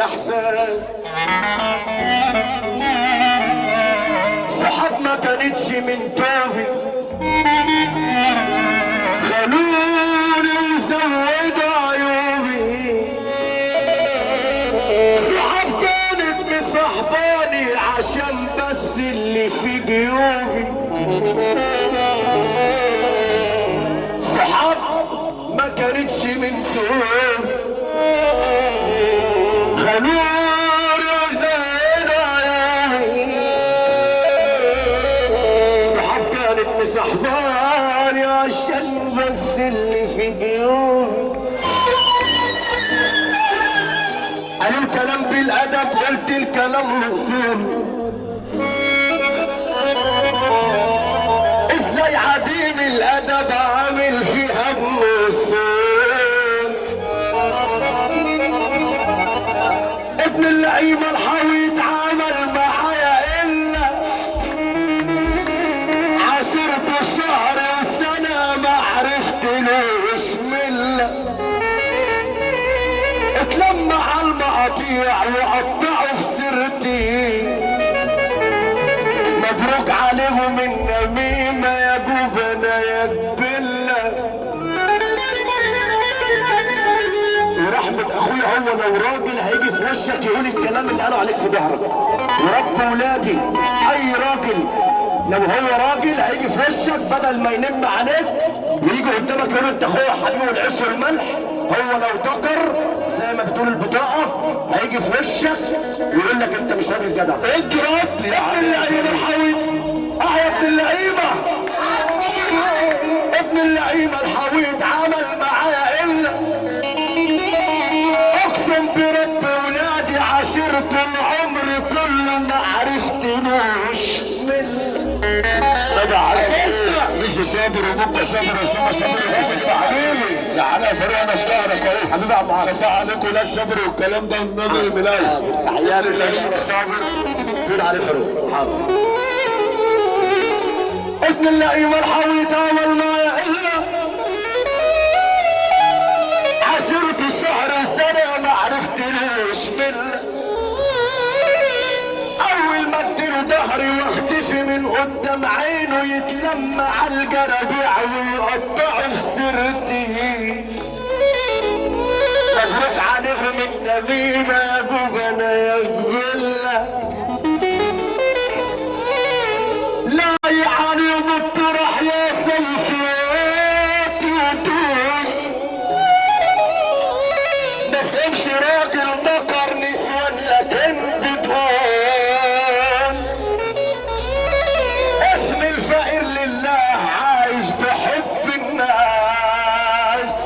احساس. صحاب ما كانتش من توبي، خلوني وزودوا عيوبي. صحاب كانت مصاحباني عشان بس اللي في جيوبي. صحاب ما كانتش من توبي، خلوني وزودوا عيوبي. صحاب كانت مصاحباني عشان بس اللي في جيوبي. قالوا الكلام بالادب، قلت الكلام مقسوم. ازاي عديم الادب عامل فيها بمصون. ابن اللعيبه الحاوي اتعامل معايا الا عشرة شهر وسنه ما عرفتلوش مله. اتلم على المقاطيع وقطعوا في سيرتي. مبروك عليهم النميمة يا جبنة يا جبلة. ورحمة اخويا هو لو راجل هيجي في وشك يقول الكلام اللي قالوا عليك في ظهرك. ورب ولادي اي راجل لو هو راجل هيجي في وشك بدل ما ينم عليك ويجي قدامك يقول انت اخويا حبيبي والعيش والملح. هو لو ذكر زي ما بتقول البطاقة هيجي في وشك ويقول لك انت مش راجل جدع. اضرب يا ابن اللعيبة الحاوي. يا ابن اللعيبة، ابن اللعيبة الحاوي اتعامل معايا الا اقسم برب ولادي عشرة العمر كله ما عرفتلوش من مش صابر وبكره صابر وسما صابر وماسك في حبيبي. يعني انا فريق انا في ظهرك اهو حبيبي يا عم عارف. صباح عليكم ولاد صابر والكلام ده من نظر الملايه. تحياتي لله صابر قول عليه فاروق. حاضر. ابن اللعيبه الحاوي اتعامل معايا الا عشرة شهر سنه ما عرفتلوش بالله. اول ما اديله ظهري واختفي من قدام عينه يتلم على الجرابيع ويقطعوا في سيرتي. مبروك عليهم النميمة يا جبنة يا جبلة. لا عليهم الطرح يا سيفيات ودود. ما فهمش راجل مكر نسوان لكن بدون. اسم الفقير لله عايش بحب الناس.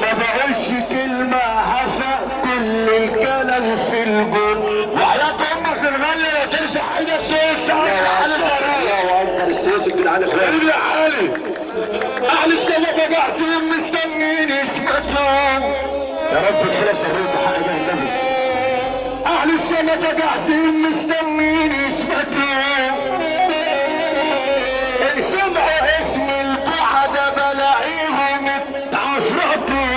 ما بقولش كلمة هفق كل الكلام في الجن. وحياة امك الغالية لو ترفع ايدك تقول سلام على الفراغ. الله اكبر السياسي كده على خير يا علي. اهل الشبكة جاهزين مستنيين يشمتهم. يا رب كده شريت بحق جهنم. اهل الشبكة جاهزين مستنيين يشمتهم. ان سمعوا اسم القعدة بلاقيهم اتعفرتوا.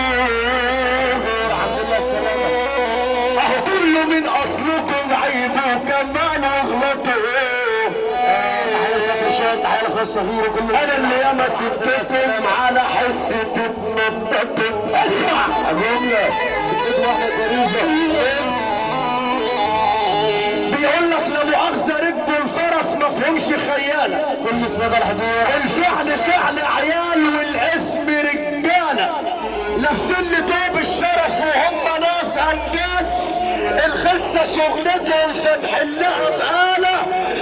الحمد لله السلامة. اهو كله من اصلكم عيبوا كمان واغلطوا. تحية لأخويا الصغير وكل انا اللي ياما سبتكم على حس تتنططوا. اسمع اقول لك بيقول لك لا مؤاخذة ركبوا الفرس ما فهمش خيالة. كل السادة الحضور الفعل فعل عيال والاسم رجالة. لابسين لتوب الشرف وهم ناس انجاس. الخسة شغلتهم فتح لها بآلة.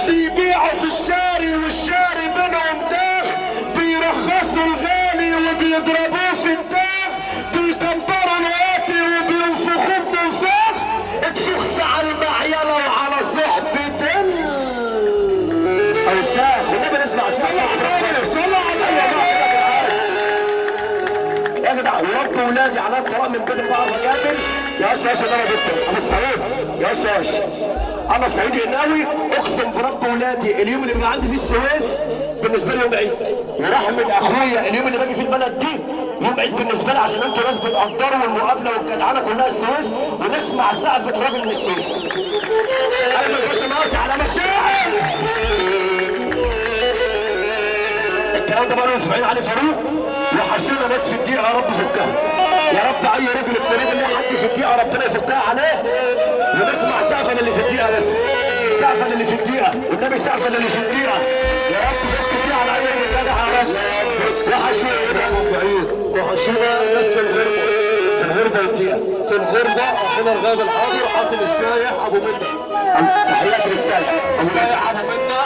بيبيعوا في الشاري والشاري بينهم داخ. بيرخصوا الغالي وبيضربوه في الداخ. بيكبروا الواتي وبينفخوه بنفاخ. اتفخس على المعيلة وعلى صحبة اوساخ. والنبي نسمع الصلاة يا جدع. ورب ولادي على الطلاق من بين بعض مجادل. يا اشا ده انا جبته انا السعيد. يا اشا انا سعيد هناوي اقسم برب ورب ولادي اليوم اللي بيبقى عندي فيه السويس بالنسبه لي يوم عيد، ورحمه اخويا اليوم اللي باجي فيه البلد دي يوم عيد بالنسبه لي، عشان انتوا ناس بتقدروا المقابله والجدعنه كلها السويس، ونسمع سقفه راجل من السويس. انا ما بخش ماشي على مشاعر. الكلام ده بقى له اسبوعين علي فاروق، وحشينا ناس في الدقيقه يا رب فكها. يا رب اي راجل الطريق اللي حد في الدقيقه ربنا يفكها عليه، ونسمع سقفه اللي في الدقيقه بس. سقفه اللي في الدقيقه، والنبي سقفه اللي في الدقيقه. يا رب فك الدقيقه على اي جدع بس. وحشينا ناس في الغربه. في الغربه الدقيقه. في الغربه اخونا الغاب الحاضر حاصل السايح ابو منى. تحياتي للسايح. السايح ابو منى.